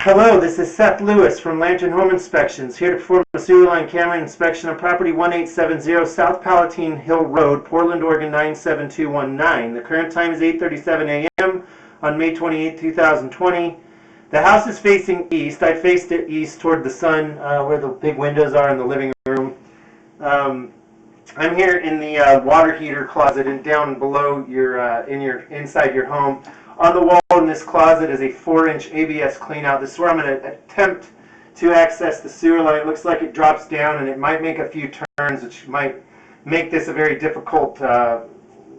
Hello, this is Seth Lewis from Lantern Home Inspections, here to perform a sewer line camera inspection on property 1870 South Palatine Hill Road, Portland, Oregon 97219. The current time is 8:37 a.m. on May 28, 2020. The house is facing east. I faced it east toward the sun, where the big windows are in the living room. I'm here in the water heater closet and down below inside your home. On the wall in this closet is a 4-inch ABS cleanout. This is where I'm going to attempt to access the sewer line. It looks like it drops down and it might make a few turns, which might make this a very difficult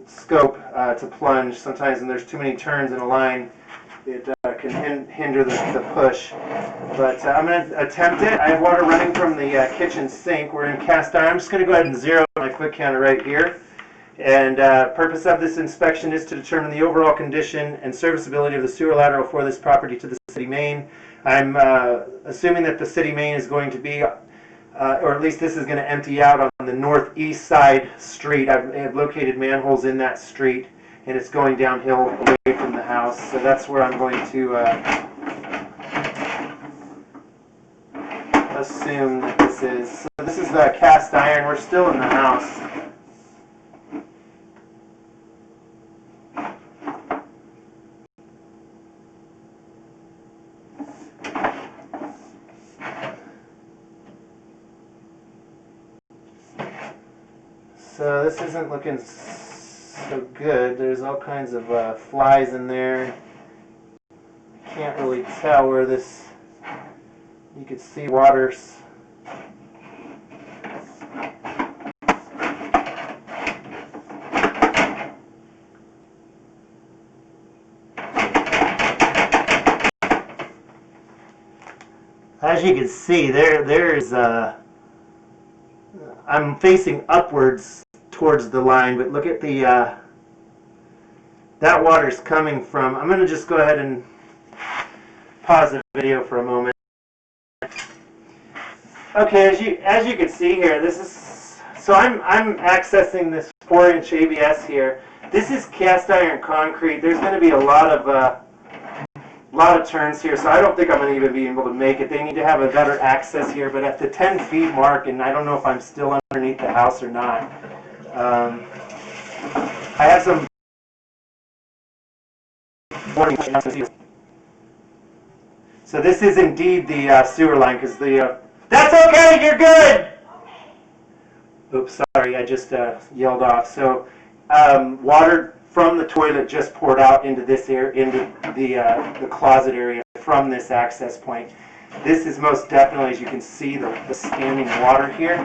scope to plunge. Sometimes when there's too many turns in a line, it can hinder the push. But I'm going to attempt it. I have water running from the kitchen sink. We're in cast iron. I'm just going to go ahead and zero my foot counter right here. And purpose of this inspection is to determine the overall condition and serviceability of the sewer lateral for this property to the city main. I'm assuming that the city main is going to be, or at least this is going to empty out on the northeast side street. I've located manholes in that street, and it's going downhill away from the house. So that's where I'm going to assume that this is. So this is the cast iron. We're still in the house. So this isn't looking so good. There's all kinds of flies in there. Can't really tell where this, you could see water's as you can see there's I'm facing upwards towards the line, but look at the that water's coming from. I'm going to just go ahead and pause the video for a moment. Okay, as you can see here, this is, so I'm accessing this 4-inch ABS here. This is cast iron concrete. There's going to be a lot of turns here, so I don't think I'm going to even be able to make it. They need to have a better access here, but at the 10 feet mark, and I don't know if I'm still underneath the house or not. I have some warning. So this is indeed the sewer line, because the that's okay, you're good. Oops, sorry, I just yelled off. So water from the toilet just poured out into this into the closet area from this access point. This is most definitely, as you can see, the standing water here.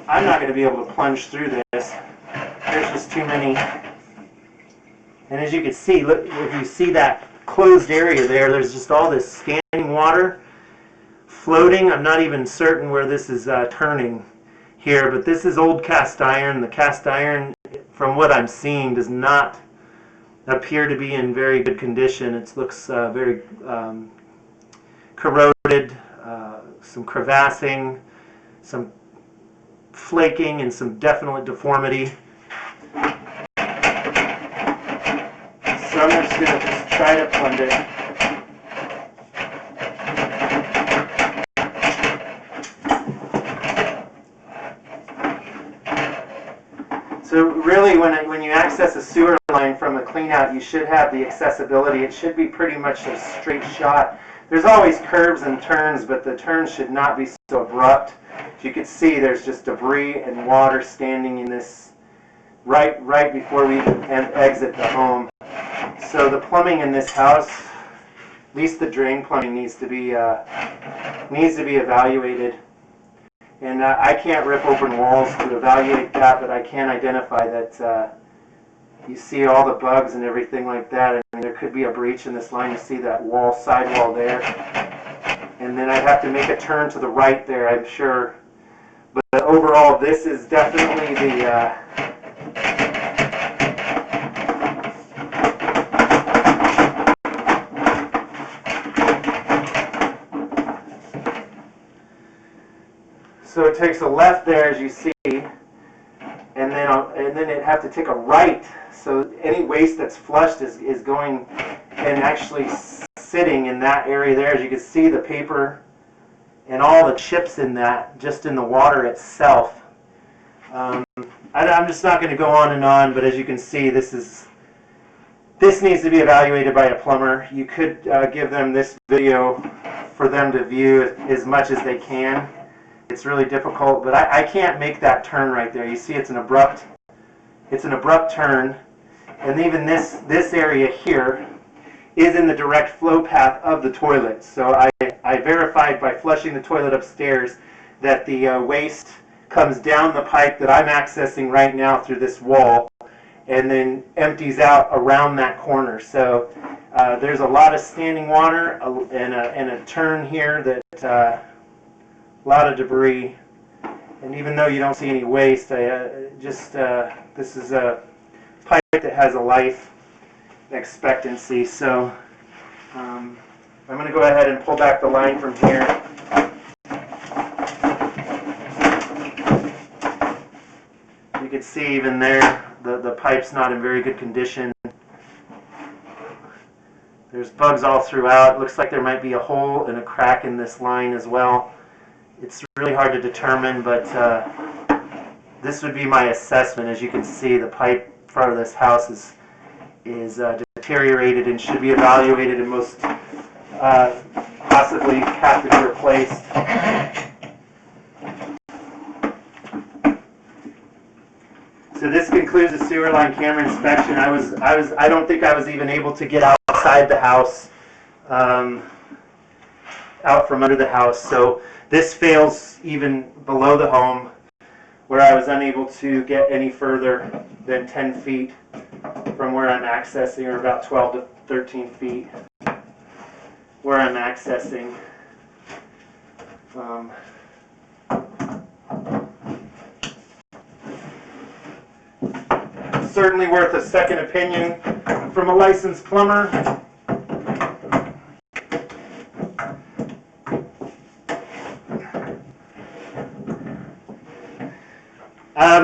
I'm not going to be able to plunge through this. There's just too many. And as you can see, look, if you see that closed area there, there's just all this standing water floating. I'm not even certain where this is turning here, but this is old cast iron. The cast iron, from what I'm seeing, does not appear to be in very good condition. It looks very corroded, some crevassing, some flaking, and some definite deformity. So I'm just going to try to plunge it. So really, when you access a sewer line from a cleanout, you should have the accessibility. It should be pretty much a straight shot. There's always curves and turns, but the turns should not be so abrupt. As you can see, there's just debris and water standing in this right before we even exit the home. So the plumbing in this house, at least the drain plumbing, needs to be evaluated. And I can't rip open walls to evaluate that, but I can identify that you see all the bugs and everything like that. And there could be a breach in this line. You see that sidewall there. And then I'd have to make a turn to the right there, I'm sure. But overall, this is definitely the so it takes a left there, as you see, and then it'd have to take a right. So any waste that's flushed is going and actually sitting in that area there. As you can see, the paper and all the chips in that, just in the water itself. I'm just not going to go on and on, but as you can see, this needs to be evaluated by a plumber. You could give them this video for them to view as much as they can. It's really difficult, but I can't make that turn right there. You see, it's an abrupt turn, and even this area here is in the direct flow path of the toilet. So I verified by flushing the toilet upstairs that the waste comes down the pipe that I'm accessing right now through this wall and then empties out around that corner. So there's a lot of standing water and a turn here that a lot of debris. And even though you don't see any waste, this is a pipe that has a life expectancy. So I'm going to go ahead and pull back the line from here. You can see even there, the pipe's not in very good condition. There's bugs all throughout. It looks like there might be a hole and a crack in this line as well. It's really hard to determine, but this would be my assessment. As you can see, the pipe in front of this house is deteriorated and should be evaluated and most possibly have to be replaced. So this concludes the sewer line camera inspection. I don't think I was even able to get outside the house, out from under the house. So this fails even below the home, where I was unable to get any further than 10 feet from where I'm accessing, or about 12 to 13 feet where I'm accessing. Certainly worth a second opinion from a licensed plumber.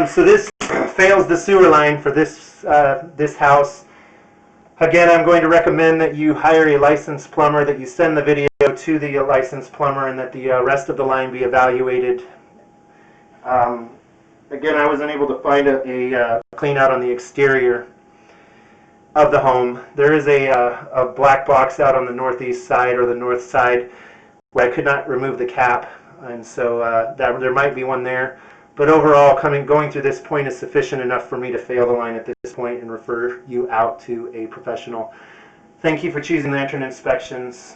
So this fails the sewer line for this house. Again, I'm going to recommend that you hire a licensed plumber, that you send the video to the licensed plumber, and that the rest of the line be evaluated. Again, I was unable to find a clean out on the exterior of the home. There is a black box out on the northeast side, or the north side, where I could not remove the cap, and so there might be one there. But overall, going through this point is sufficient enough for me to fail the line at this point and refer you out to a professional. Thank you for choosing Lantern Inspections.